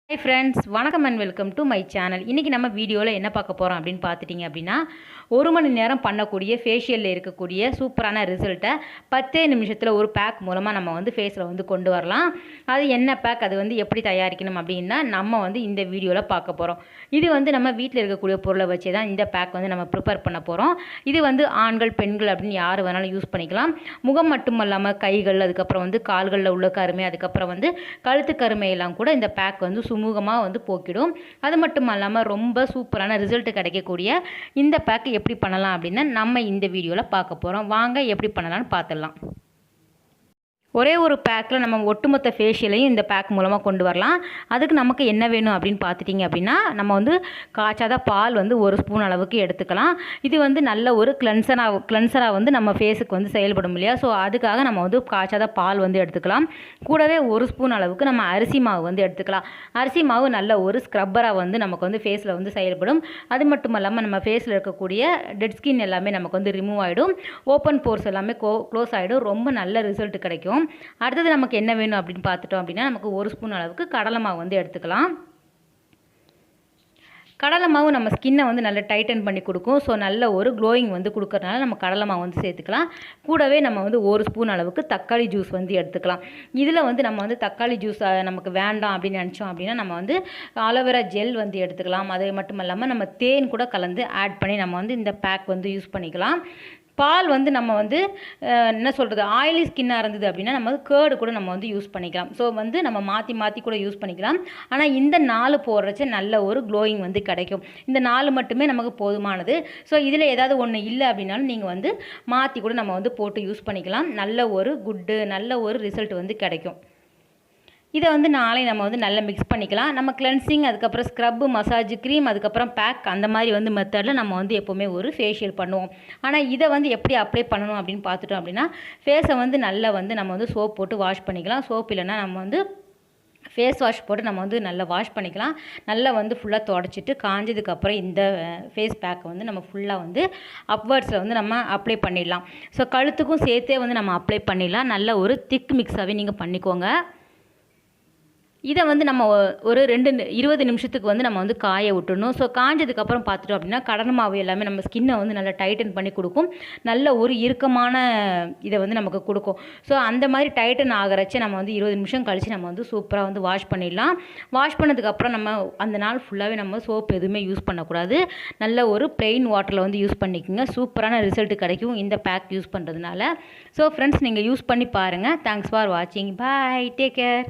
Hi friends, வணக்கம் and welcome to my channel. இன்றைக்கி நம்ம வீடியோவில் என்ன பார்க்க போகிறோம் அப்படின்னு பார்த்துட்டிங்க அப்படின்னா, 1 மணி நேரம் பண்ணக்கூடிய ஃபேஷியலில் இருக்கக்கூடிய சூப்பரான ரிசல்ட்டை 10 நிமிஷத்தில் ஒரு பேக் மூலமாக நம்ம வந்து ஃபேஸில் கொண்டு வரலாம். அது என்ன பேக், அது எப்படி தயாரிக்கணும் அப்படின்னா நம்ம இந்த வீடியோவில் பார்க்க போகிறோம். இது நம்ம வீட்டில் இருக்கக்கூடிய பொருளை வச்சு தான் இந்த பேக் நம்ம ப்ரிப்பேர் பண்ண போகிறோம். இது ஆண்கள் பெண்கள் அப்படின்னு யார் வேணாலும் யூஸ் பண்ணிக்கலாம். முகம் மட்டும் இல்லாமல் கைகள், அதுக்கப்புறம் கால்களில் உள்ள கருமை, அதுக்கப்புறம் கழுத்து கருமையெல்லாம் கூட இந்த பேக் சுமூகமாக போக்கிடும். அது மட்டும் இல்லாமல் ரொம்ப சூப்பரான ரிசல்ட் கிடைக்கக்கூடிய இந்த பேக் எப்படி பண்ணலாம் அப்படின்னா நம்ம இந்த வீடியோவில் பார்க்க போகிறோம். வாங்க எப்படி பண்ணலாம்னு பார்த்துடலாம். ஒரே ஒரு பேக்கில் நம்ம ஒட்டுமொத்த ஃபேஷியலையும் இந்த பேக் மூலமாக கொண்டு வரலாம். அதுக்கு நமக்கு என்ன வேணும் அப்படின்னு பார்த்துட்டிங்க அப்படின்னா, நம்ம காய்ச்சாத பால் 1 ஸ்பூன் அளவுக்கு எடுத்துக்கலாம். இது நல்ல ஒரு கிளென்சராக நம்ம ஃபேஸுக்கு செயல்படும் இல்லையா. ஸோ அதுக்காக நம்ம காய்ச்சாத பால் எடுத்துக்கலாம். கூடவே 1 ஸ்பூன் அளவுக்கு நம்ம அரிசி மாவு எடுத்துக்கலாம். அரிசி மாவு நல்ல ஒரு ஸ்க்ரப்பராக நமக்கு ஃபேஸில் செயல்படும். அது மட்டும் இல்லாமல் நம்ம ஃபேஸில் இருக்கக்கூடிய டெட் ஸ்கின் எல்லாமே நமக்கு ரிமூவ் ஆகிடும். ஓப்பன் போர்ஸ் எல்லாமே க்ளோஸ் ஆகிடும். ரொம்ப நல்ல ரிசல்ட் கிடைக்கும். அடுத்தது நமக்கு என்ன வேணும் அப்படின்னு பார்த்துட்டோம் அப்படின்னா, நமக்கு 1 ஸ்பூன் அளவுக்கு கடலை மாவு எடுத்துக்கலாம். கடலை மாவு நம்ம ஸ்கின்னை நல்லா டைட்டன் பண்ணி கொடுக்கும். ஸோ நல்ல ஒரு க்ளோயிங் கொடுக்கறதுனால நம்ம கடலை மாவு சேர்த்துக்கலாம். கூடவே நம்ம 1 ஸ்பூன் அளவுக்கு தக்காளி ஜூஸ் எடுத்துக்கலாம். இதில் நம்ம தக்காளி ஜூஸ் நமக்கு வேண்டாம் அப்படின்னு நினச்சோம் அப்படின்னா நம்ம ஆலோவேரா ஜெல் எடுத்துக்கலாம். அது மட்டும் இல்லாமல் நம்ம தேன் கூட கலந்து ஆட் பண்ணி நம்ம இந்த பேக் யூஸ் பண்ணிக்கலாம். பால் நம்ம என்ன சொல்கிறது, ஆயிலி ஸ்கின்னாக இருந்தது அப்படின்னா நம்ம கேர்டு கூட நம்ம யூஸ் பண்ணிக்கலாம். ஸோ நம்ம மாற்றி மாற்றி கூட யூஸ் பண்ணிக்கலாம். ஆனால் இந்த 4 போடுறச்ச நல்ல ஒரு க்ளோயிங் கிடைக்கும். இந்த 4 மட்டுமே நமக்கு போதுமானது. ஸோ இதில் ஏதாவது ஒன்று இல்லை அப்படின்னாலும் நீங்கள் மாற்றி கூட நம்ம போட்டு யூஸ் பண்ணிக்கலாம். நல்ல ஒரு நல்ல ஒரு ரிசல்ட் கிடைக்கும். இதை நாளை நம்ம நல்லா மிக்ஸ் பண்ணிக்கலாம். நம்ம கிளென்சிங், அதுக்கப்புறம் ஸ்க்ரப்பு, மசாஜ் க்ரீம், அதுக்கப்புறம் பேக், அந்த மாதிரி மெத்தடில் நம்ம எப்போவுமே ஒரு ஃபேஷியல் பண்ணுவோம். ஆனால் இதை எப்படி அப்ளை பண்ணணும் அப்படின்னு பார்த்துட்டோம் அப்படின்னா, ஃபேஸை நல்லா நம்ம சோப் போட்டு வாஷ் பண்ணிக்கலாம். சோப் இல்லைன்னா நம்ம ஃபேஸ் வாஷ் போட்டு நம்ம நல்லா வாஷ் பண்ணிக்கலாம். நல்லா ஃபுல்லாக தொடச்சிட்டு காஞ்சதுக்கப்புறம் இந்த ஃபேஸ் பேக்கை நம்ம ஃபுல்லாக அப்வர்ட்ஸில் நம்ம அப்ளை பண்ணிடலாம். ஸோ கழுத்துக்கும் சேர்த்தே நம்ம அப்ளை பண்ணிடலாம். நல்ல ஒரு திக் மிக்ஸாகவே நீங்கள் பண்ணிக்கோங்க. இதை நம்ம ஒரு 20 நிமிஷத்துக்கு நம்ம காய விட்டுடணும். ஸோ காஞ்சதுக்கப்புறம் பார்த்துட்டோம் அப்படின்னா கடலை மாவு எல்லாமே நம்ம ஸ்கின்னை நல்லா டைட்டன் பண்ணி கொடுக்கும். நல்ல ஒரு இறுக்கமான இதை நமக்கு கொடுக்கும். ஸோ அந்த மாதிரி டைட்டன் ஆகிறச்ச நம்ம 20 நிமிஷம் கழித்து நம்ம சூப்பராக வாஷ் பண்ணிடலாம். வாஷ் பண்ணதுக்கப்புறம் நம்ம அந்த நாள் ஃபுல்லாகவே நம்ம சோப் எதுவுமே யூஸ் பண்ணக்கூடாது. நல்ல ஒரு ப்ளெயின் வாட்டரில் யூஸ் பண்ணிக்கோங்க. சூப்பரான ரிசல்ட் கிடைக்கும் இந்த பேக் யூஸ் பண்ணுறதுனால. ஸோ ஃப்ரெண்ட்ஸ், நீங்கள் யூஸ் பண்ணி பாருங்கள். தேங்க்ஸ் ஃபார் வாட்சிங். பாய், டேக் கேர்.